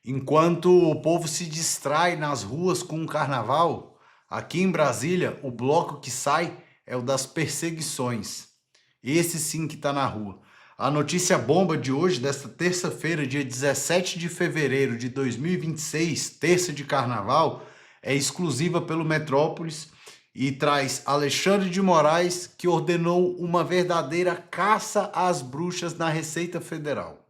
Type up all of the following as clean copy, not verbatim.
Enquanto o povo se distrai nas ruas com o carnaval, aqui em Brasília, o bloco que sai é o das perseguições. Esse sim que está na rua. A notícia bomba de hoje, desta terça-feira, dia 17 de fevereiro de 2026, terça de carnaval, é exclusiva pelo Metrópolis e traz Alexandre de Moraes, que ordenou uma verdadeira caça às bruxas na Receita Federal.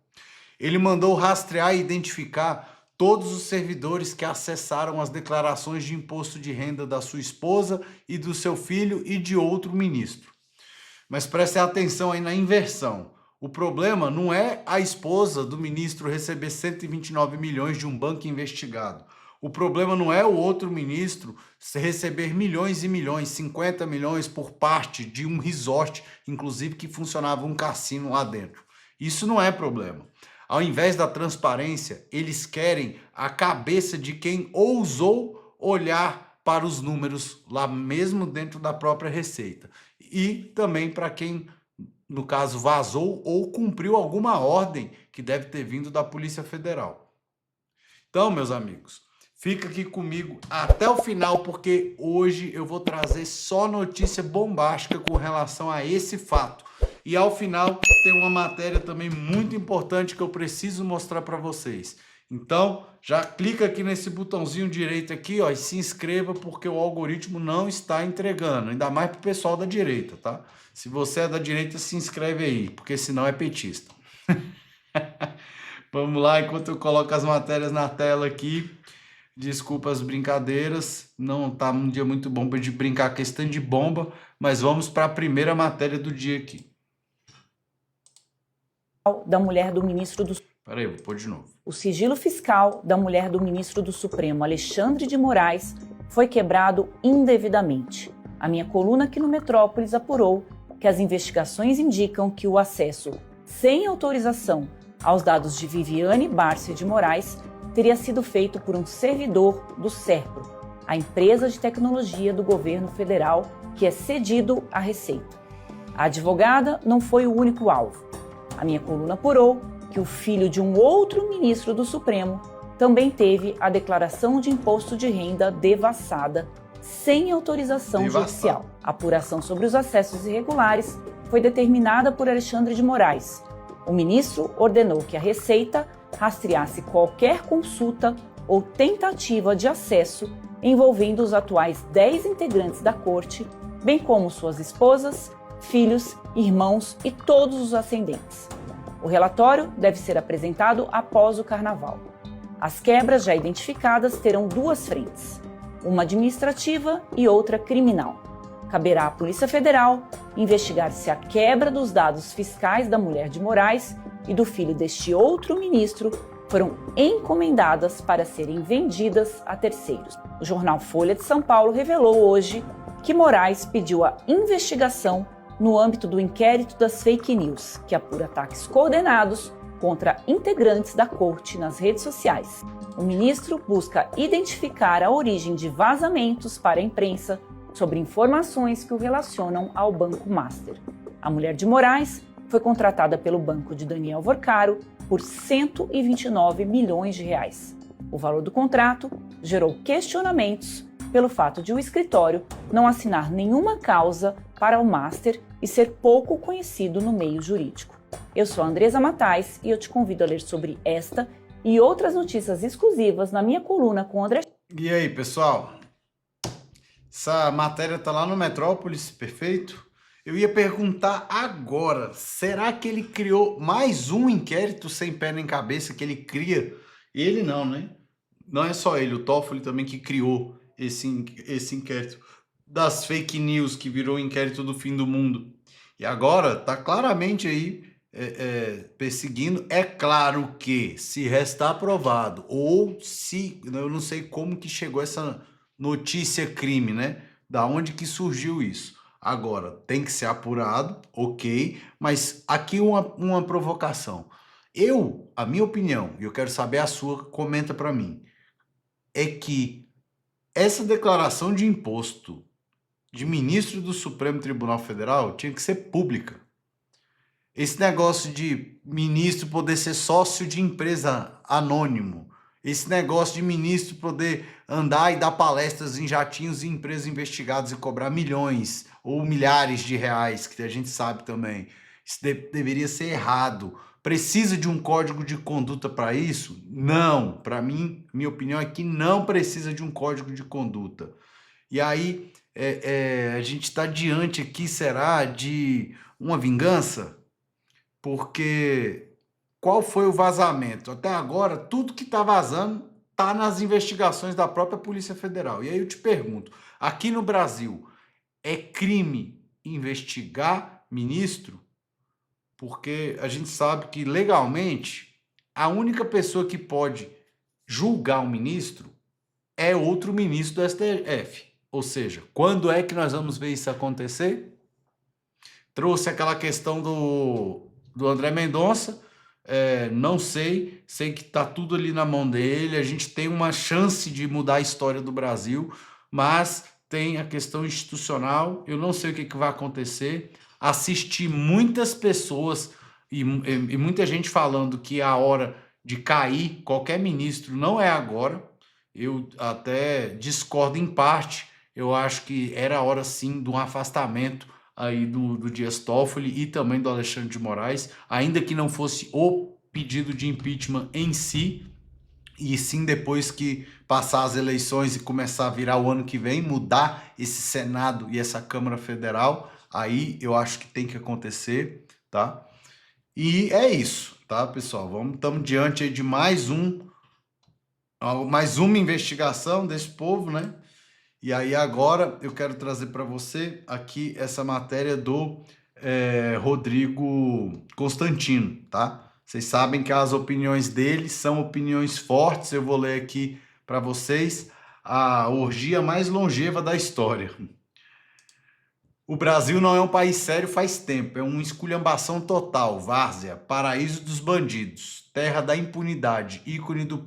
Ele mandou rastrear e identificar todos os servidores que acessaram as declarações de imposto de renda da sua esposa e do seu filho e de outro ministro. Mas preste atenção aí na inversão. O problema não é a esposa do ministro receber 129 milhões de um banco investigado. O problema não é o outro ministro receber milhões e milhões, 50 milhões por parte de um resort, inclusive que funcionava um cassino lá dentro. Isso não é problema. Ao invés da transparência, eles querem a cabeça de quem ousou olhar para os números lá mesmo dentro da própria Receita. E também para quem, no caso, vazou ou cumpriu alguma ordem que deve ter vindo da Polícia Federal. Então, meus amigos, fica aqui comigo até o final, porque hoje eu vou trazer só notícia bombástica com relação a esse fato. E ao final tem uma matéria também muito importante que eu preciso mostrar para vocês. Então, já clica aqui nesse botãozinho direito aqui, ó, e se inscreva, porque o algoritmo não está entregando, ainda mais para o pessoal da direita, tá? Se você é da direita, se inscreve aí, porque senão é petista. Vamos lá, enquanto eu coloco as matérias na tela aqui. Desculpa as brincadeiras, não tá um dia muito bom para de brincar questão de bomba, mas vamos para a primeira matéria do dia aqui. Da mulher do ministro do... Peraí, vou pôr de novo. O sigilo fiscal da mulher do ministro do Supremo, Alexandre de Moraes, foi quebrado indevidamente. A minha coluna aqui no Metrópolis apurou que as investigações indicam que o acesso sem autorização aos dados de Viviane Bárcia de Moraes teria sido feito por um servidor do SERPRO, a empresa de tecnologia do governo federal que é cedido à Receita. A advogada não foi o único alvo. A minha coluna apurou que o filho de um outro ministro do Supremo também teve a declaração de imposto de renda devassada sem autorização judicial. A apuração sobre os acessos irregulares foi determinada por Alexandre de Moraes. O ministro ordenou que a Receita rastreasse qualquer consulta ou tentativa de acesso envolvendo os atuais 10 integrantes da corte, bem como suas esposas, filhos, irmãos e todos os ascendentes. O relatório deve ser apresentado após o carnaval. As quebras já identificadas terão duas frentes, uma administrativa e outra criminal. Caberá à Polícia Federal investigar se a quebra dos dados fiscais da mulher de Moraes e do filho deste outro ministro foram encomendadas para serem vendidas a terceiros. O jornal Folha de São Paulo revelou hoje que Moraes pediu a investigação no âmbito do inquérito das fake news, que apura ataques coordenados contra integrantes da corte nas redes sociais. O ministro busca identificar a origem de vazamentos para a imprensa sobre informações que o relacionam ao Banco Master. A mulher de Moraes foi contratada pelo banco de Daniel Vorcaro por 129 milhões de reais. O valor do contrato gerou questionamentos pelo fato de o escritório não assinar nenhuma causa para o Master e ser pouco conhecido no meio jurídico. Eu sou a Andresa Matais e eu te convido a ler sobre esta e outras notícias exclusivas na minha coluna com o André. E aí, pessoal? Essa matéria tá lá no Metrópolis, perfeito? Eu ia perguntar agora, será que ele criou mais um inquérito sem pé nem cabeça que ele cria? Ele não, né? Não é só ele, o Toffoli também que criou esse inquérito das fake news que virou o inquérito do fim do mundo. E agora tá claramente aí perseguindo. É claro que se restar aprovado ou se, eu não sei como que chegou essa notícia crime, né? Da onde que surgiu isso? Agora, tem que ser apurado, ok, mas aqui uma provocação. A minha opinião, e eu quero saber a sua, comenta para mim, é que essa declaração de imposto de ministro do Supremo Tribunal Federal tinha que ser pública. Esse negócio de ministro poder ser sócio de empresa anônimo Esse negócio de ministro poder andar e dar palestras em jatinhos e empresas investigadas e cobrar milhões ou milhares de reais, que a gente sabe também, isso deveria ser errado. Precisa de um código de conduta para isso? Não. Para mim, minha opinião é que não precisa de um código de conduta. E aí, a gente está diante aqui, será, de uma vingança? Porque qual foi o vazamento? Até agora, tudo que está vazando está nas investigações da própria Polícia Federal. E aí eu te pergunto, aqui no Brasil, é crime investigar ministro? Porque a gente sabe que legalmente a única pessoa que pode julgar um ministro é outro ministro do STF. Ou seja, quando é que nós vamos ver isso acontecer? Trouxe aquela questão do André Mendonça, não sei que está tudo ali na mão dele, a gente tem uma chance de mudar a história do Brasil, mas tem a questão institucional, eu não sei o que vai acontecer. Assisti muitas pessoas e muita gente falando que a hora de cair qualquer ministro não é agora. Eu até discordo em parte, eu acho que era a hora sim de um afastamento aí do Dias Toffoli e também do Alexandre de Moraes, ainda que não fosse o pedido de impeachment em si, e sim depois que passar as eleições e começar a virar o ano que vem, mudar esse Senado e essa Câmara Federal, aí eu acho que tem que acontecer, tá? E é isso, tá, pessoal? Estamos diante aí de mais uma investigação desse povo, né? E aí agora eu quero trazer para você aqui essa matéria do Rodrigo Constantino, tá? Vocês sabem que as opiniões dele são opiniões fortes. Eu vou ler aqui para vocês a orgia mais longeva da história. O Brasil não é um país sério faz tempo, é uma esculhambação total, várzea, paraíso dos bandidos, terra da impunidade, ícone do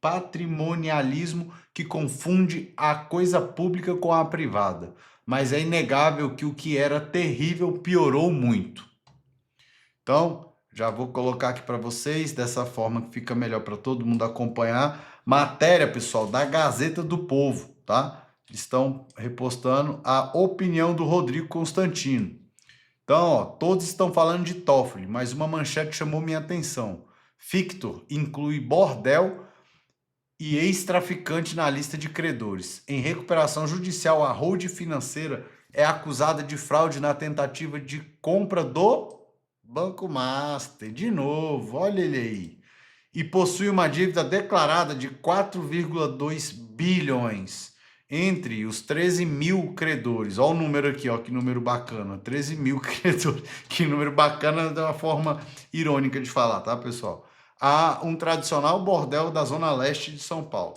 patrimonialismo que confunde a coisa pública com a privada. Mas é inegável que o que era terrível piorou muito. Então, já vou colocar aqui para vocês, dessa forma que fica melhor para todo mundo acompanhar. Matéria, pessoal, da Gazeta do Povo, tá? Estão repostando a opinião do Rodrigo Constantino. Então, ó, todos estão falando de Toffoli, mas uma manchete chamou minha atenção. Fictor inclui bordel e ex-traficante na lista de credores. Em recuperação judicial, a holding financeira é acusada de fraude na tentativa de compra do Banco Master. De novo, olha ele aí. E possui uma dívida declarada de 4,2 bilhões entre os 13 mil credores. Olha o número aqui, ó, que número bacana. 13 mil credores. Que número bacana, de uma forma irônica de falar, tá, pessoal? A um tradicional bordel da Zona Leste de São Paulo.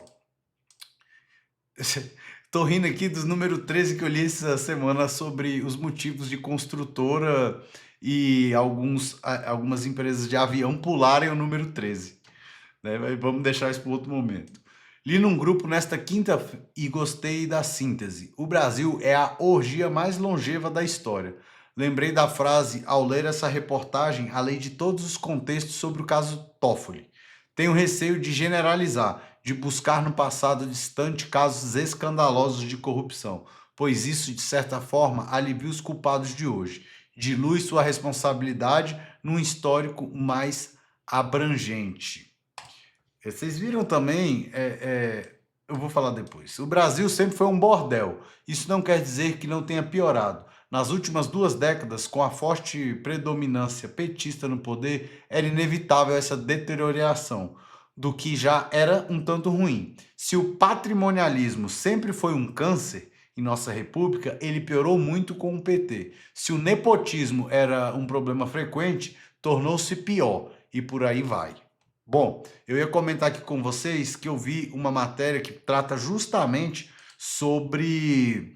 Tô rindo aqui dos número 13 que eu li essa semana sobre os motivos de construtora e algumas empresas de avião pularem o número 13. Né? Vamos deixar isso para outro momento. Li num grupo nesta quinta e gostei da síntese. O Brasil é a orgia mais longeva da história. Lembrei da frase ao ler essa reportagem, além de todos os contextos sobre o caso Toffoli. Tenho receio de generalizar, de buscar no passado distante casos escandalosos de corrupção, pois isso, de certa forma, alivia os culpados de hoje, dilui sua responsabilidade num histórico mais abrangente. Vocês viram também, eu vou falar depois, o Brasil sempre foi um bordel. Isso não quer dizer que não tenha piorado. Nas últimas 2 décadas, com a forte predominância petista no poder, era inevitável essa deterioração do que já era um tanto ruim. Se o patrimonialismo sempre foi um câncer em nossa república, ele piorou muito com o PT. Se o nepotismo era um problema frequente, tornou-se pior e por aí vai. Bom, eu ia comentar aqui com vocês que eu vi uma matéria que trata justamente sobre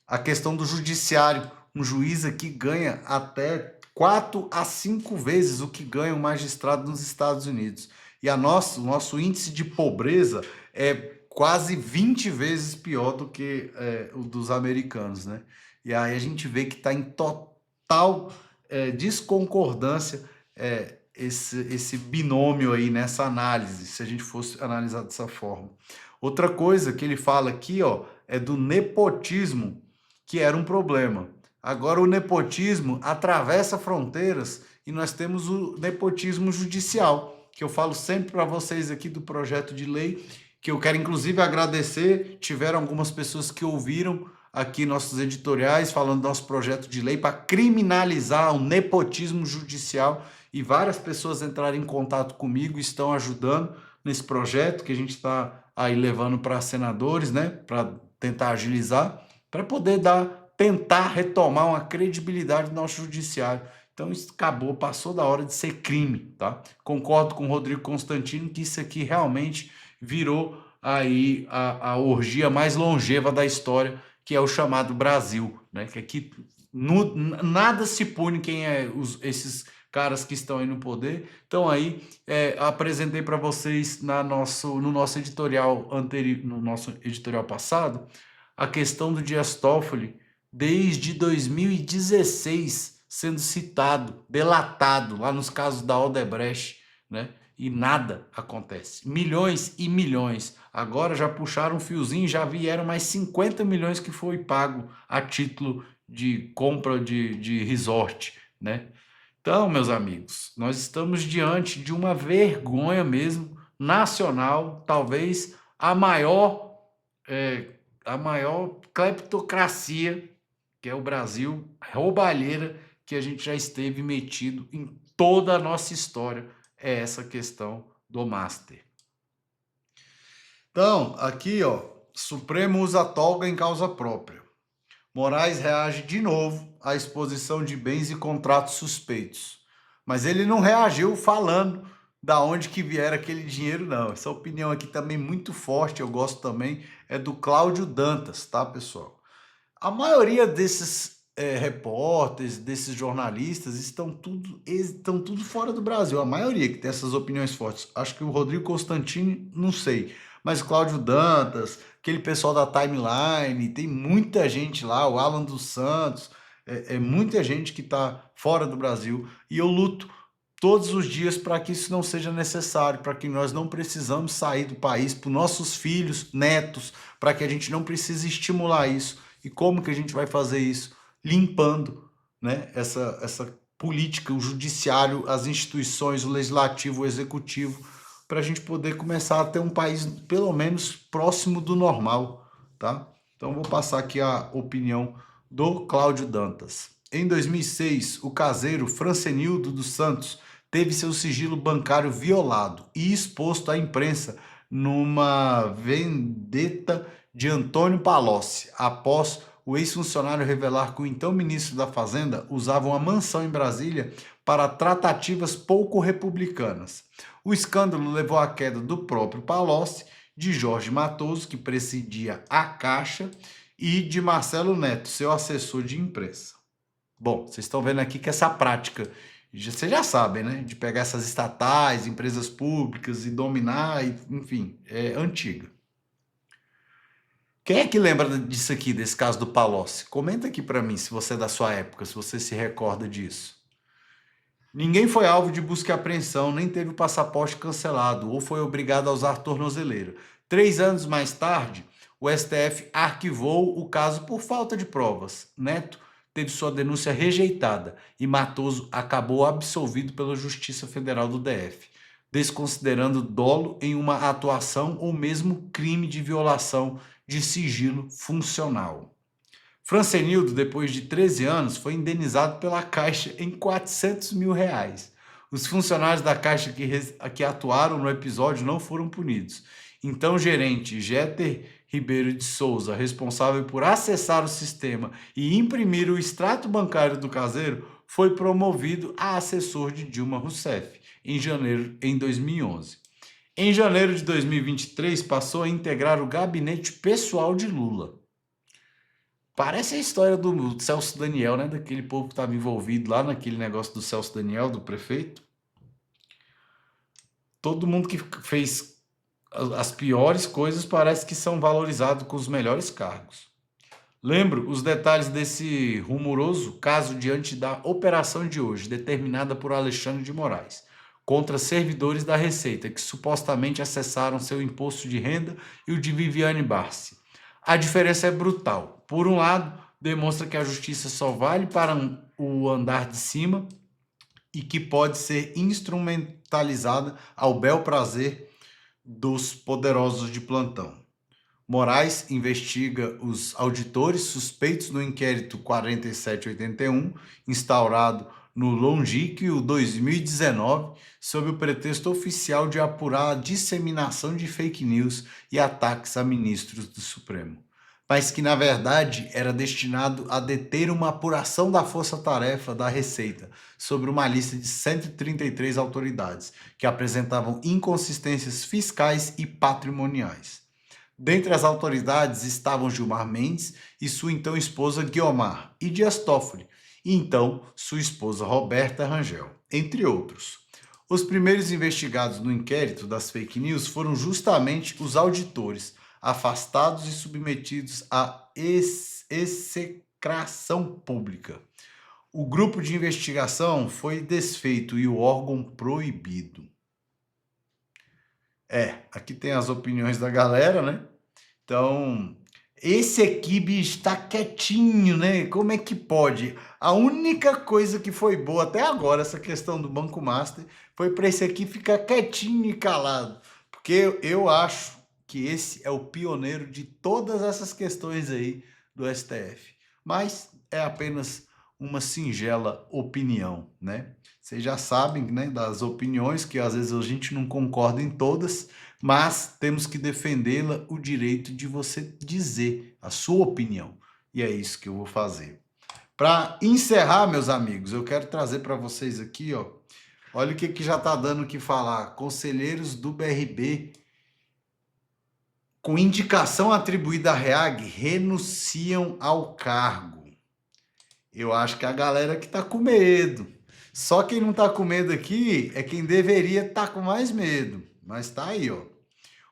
a questão do judiciário. Um juiz aqui ganha até 4 a 5 vezes o que ganha um magistrado nos Estados Unidos. E o nosso índice de pobreza é quase 20 vezes pior do que o dos americanos, né? E aí a gente vê que está em total desconcordância esse binômio aí nessa análise, se a gente fosse analisar dessa forma. Outra coisa que ele fala aqui, ó, é do nepotismo, que era um problema. Agora o nepotismo atravessa fronteiras e nós temos o nepotismo judicial, que eu falo sempre para vocês aqui do projeto de lei, que eu quero inclusive agradecer. Tiveram algumas pessoas que ouviram aqui nossos editoriais falando do nosso projeto de lei para criminalizar o nepotismo judicial, e várias pessoas entraram em contato comigo e estão ajudando nesse projeto que a gente está aí levando para senadores, né, para tentar agilizar, para poder tentar retomar uma credibilidade do nosso judiciário. Então isso acabou, passou da hora de ser crime, tá? Concordo com o Rodrigo Constantino que isso aqui realmente virou aí a orgia mais longeva da história, que é o chamado Brasil, né? Que aqui nada se pune quem é esses caras que estão aí no poder. Então aí apresentei para vocês no nosso editorial anterior, no nosso editorial passado, a questão do Dias Toffoli desde 2016 sendo citado, delatado lá nos casos da Odebrecht, né? E nada acontece. Milhões e milhões. Agora já puxaram um fiozinho, já vieram mais 50 milhões que foi pago a título de compra de resort, né? Então, meus amigos, nós estamos diante de uma vergonha mesmo nacional, talvez a maior cleptocracia, que é o Brasil, roubalheira, que a gente já esteve metido em toda a nossa história, é essa questão do Master. Então, aqui, ó, Supremo usa toga em causa própria. Moraes reage de novo à exposição de bens e contratos suspeitos. Mas ele não reagiu falando da onde que vier aquele dinheiro, não. Essa opinião aqui também muito forte, eu gosto também, é do Cláudio Dantas, tá, pessoal? A maioria desses repórteres, desses jornalistas, estão tudo fora do Brasil. A maioria que tem essas opiniões fortes. Acho que o Rodrigo Constantino, não sei. Mas Cláudio Dantas, aquele pessoal da Timeline, tem muita gente lá, o Alan dos Santos, muita gente que está fora do Brasil. E eu luto todos os dias para que isso não seja necessário, para que nós não precisamos sair do país para os nossos filhos, netos, para que a gente não precise estimular isso. E como que a gente vai fazer isso? Limpando, né, essa política, o judiciário, as instituições, o legislativo, o executivo, para a gente poder começar a ter um país pelo menos próximo do normal, tá? Então vou passar aqui a opinião do Cláudio Dantas. Em 2006, o caseiro Francenildo dos Santos teve seu sigilo bancário violado e exposto à imprensa numa vendetta de Antônio Palocci, após o ex-funcionário revelar que o então ministro da Fazenda usava uma mansão em Brasília para tratativas pouco republicanas. O escândalo levou à queda do próprio Palocci, de Jorge Matoso, que presidia a Caixa, e de Marcelo Neto, seu assessor de imprensa. Bom, vocês estão vendo aqui que essa prática, vocês já sabem, né? De pegar essas estatais, empresas públicas e dominar, enfim, é antiga. Quem é que lembra disso aqui, desse caso do Palocci? Comenta aqui para mim, se você é da sua época, se você se recorda disso. Ninguém foi alvo de busca e apreensão, nem teve o passaporte cancelado ou foi obrigado a usar tornozeleira. 3 anos mais tarde, o STF arquivou o caso por falta de provas. Neto teve sua denúncia rejeitada e Matoso acabou absolvido pela Justiça Federal do DF, desconsiderando dolo em uma atuação ou mesmo crime de violação de sigilo funcional. Francenildo, depois de 13 anos, foi indenizado pela Caixa em R$400 mil. Os funcionários da Caixa que atuaram no episódio não foram punidos. Então, o gerente Jeter Ribeiro de Souza, responsável por acessar o sistema e imprimir o extrato bancário do caseiro, foi promovido a assessor de Dilma Rousseff em 2011. Em janeiro de 2023, passou a integrar o gabinete pessoal de Lula. Parece a história do Celso Daniel, né? Daquele povo que estava envolvido lá naquele negócio do Celso Daniel, do prefeito. Todo mundo que fez as piores coisas parece que são valorizados com os melhores cargos. Lembro os detalhes desse rumoroso caso diante da operação de hoje, determinada por Alexandre de Moraes. contra servidores da Receita que supostamente acessaram seu imposto de renda e o de Viviane Barsi. A diferença é brutal. Por um lado, demonstra que a justiça só vale para o andar de cima e que pode ser instrumentalizada ao bel prazer dos poderosos de plantão. Moraes investiga os auditores suspeitos no inquérito 4781, instaurado no longínquo 2019, sob o pretexto oficial de apurar a disseminação de fake news e ataques a ministros do Supremo, mas que, na verdade, era destinado a deter uma apuração da força-tarefa da Receita sobre uma lista de 133 autoridades que apresentavam inconsistências fiscais e patrimoniais. Dentre as autoridades estavam Gilmar Mendes e sua então esposa Guiomar, e Dias Toffoli, e então sua esposa Roberta Rangel, entre outros. Os primeiros investigados no inquérito das fake news foram justamente os auditores, afastados e submetidos à execração pública. O grupo de investigação foi desfeito e o órgão proibido. Aqui tem as opiniões da galera, né? Então, esse aqui, bicho, está quietinho, né? Como é que pode? A única coisa que foi boa até agora, essa questão do Banco Master, foi para esse aqui ficar quietinho e calado. Porque eu acho que esse é o pioneiro de todas essas questões aí do STF. Mas é apenas uma singela opinião, né? Vocês já sabem, né, das opiniões, que às vezes a gente não concorda em todas, mas temos que defendê-la, o direito de você dizer a sua opinião. E é isso que eu vou fazer. Para encerrar, meus amigos, eu quero trazer para vocês aqui, ó, olha o que já está dando o que falar. Conselheiros do BRB com indicação atribuída à REAG renunciam ao cargo. Eu acho que a galera que está com medo. Só quem não está com medo aqui é quem deveria estar com mais medo. Mas está aí, ó. O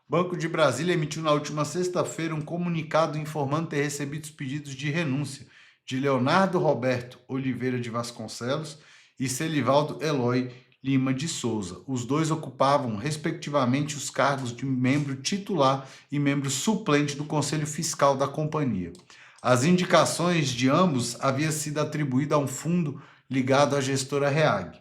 Banco de Brasília emitiu na última sexta-feira um comunicado informando ter recebido os pedidos de renúncia de Leonardo Roberto Oliveira de Vasconcelos e Celivaldo Eloy Lima de Souza. Os dois ocupavam, respectivamente, os cargos de membro titular e membro suplente do Conselho Fiscal da companhia. As indicações de ambos haviam sido atribuídas a um fundo ligado à gestora REAG.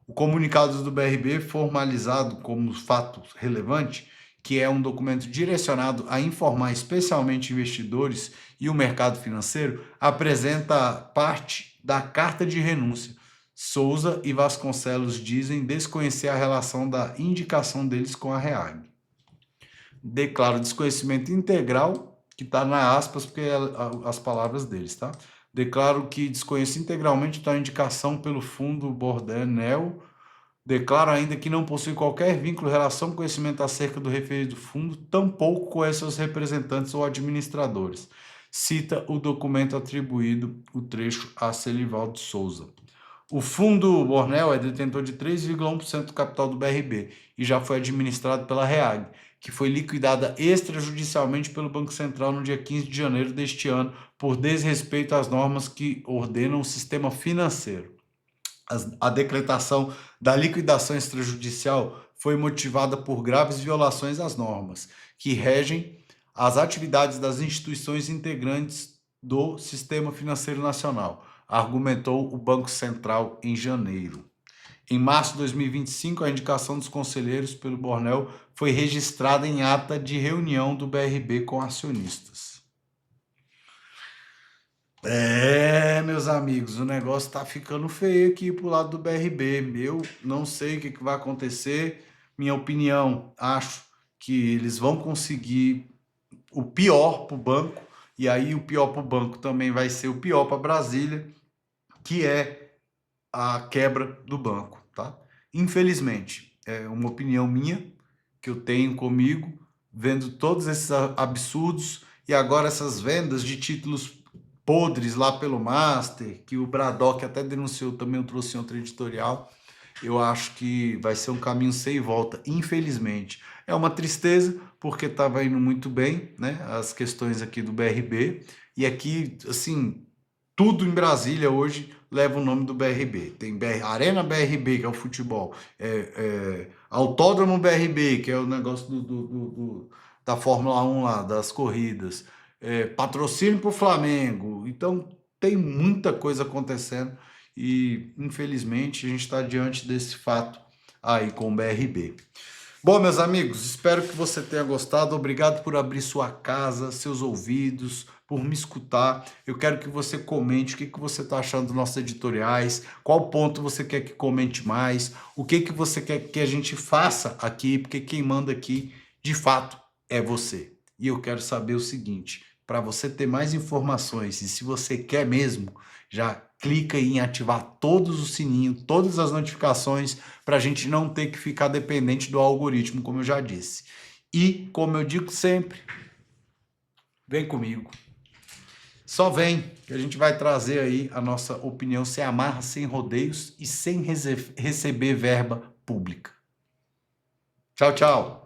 O comunicado do BRB, formalizado como fato relevante, que é um documento direcionado a informar especialmente investidores e o mercado financeiro, apresenta parte da carta de renúncia. Souza e Vasconcelos dizem desconhecer a relação da indicação deles com a REAG. Declaro desconhecimento integral, que está na aspas, porque é as palavras deles, tá? Declaro que desconheço integralmente a indicação pelo fundo Bordenel. Declaro ainda que não possui qualquer vínculo, relação, conhecimento acerca do referido fundo, tampouco conhece seus representantes ou administradores. Cita o documento atribuído, o trecho a Celivaldo Souza. O fundo Bornel é detentor de 3,1% do capital do BRB e já foi administrado pela REAG, que foi liquidada extrajudicialmente pelo Banco Central no dia 15 de janeiro deste ano por desrespeito às normas que ordenam o sistema financeiro. A decretação da liquidação extrajudicial foi motivada por graves violações às normas que regem as atividades das instituições integrantes do Sistema Financeiro Nacional, argumentou o Banco Central em janeiro. Em março de 2025, a indicação dos conselheiros pelo Bornel foi registrada em ata de reunião do BRB com acionistas. Meus amigos, o negócio está ficando feio aqui pro lado do BRB. Eu não sei o que vai acontecer. Minha opinião, acho que eles vão conseguir o pior para o banco, e aí o pior para o banco também vai ser o pior para Brasília, que é a quebra do banco, tá? Infelizmente, é uma opinião minha, que eu tenho comigo, vendo todos esses absurdos, e agora essas vendas de títulos podres lá pelo Master, que o Braddock até denunciou, também eu trouxe em outro editorial. Eu acho que vai ser um caminho sem volta, infelizmente. É uma tristeza, porque estava indo muito bem, né, as questões aqui do BRB, e aqui, assim, tudo em Brasília hoje leva o nome do BRB. Tem Arena BRB, que é o futebol, Autódromo BRB, que é o negócio da Fórmula 1 lá, das corridas, patrocínio para o Flamengo. Então, tem muita coisa acontecendo e, infelizmente, a gente está diante desse fato aí com o BRB. Bom, meus amigos, espero que você tenha gostado. Obrigado por abrir sua casa, seus ouvidos, por me escutar. Eu quero que você comente o que você está achando dos nossos editoriais, qual ponto você quer que comente mais, o que você quer que a gente faça aqui, porque quem manda aqui, de fato, é você. E eu quero saber o seguinte, para você ter mais informações, e se você quer mesmo, já clica em ativar todos os sininhos, todas as notificações, para a gente não ter que ficar dependente do algoritmo, como eu já disse. E, como eu digo sempre, vem comigo. Só vem, que a gente vai trazer aí a nossa opinião sem amarra, sem rodeios e sem receber verba pública. Tchau, tchau.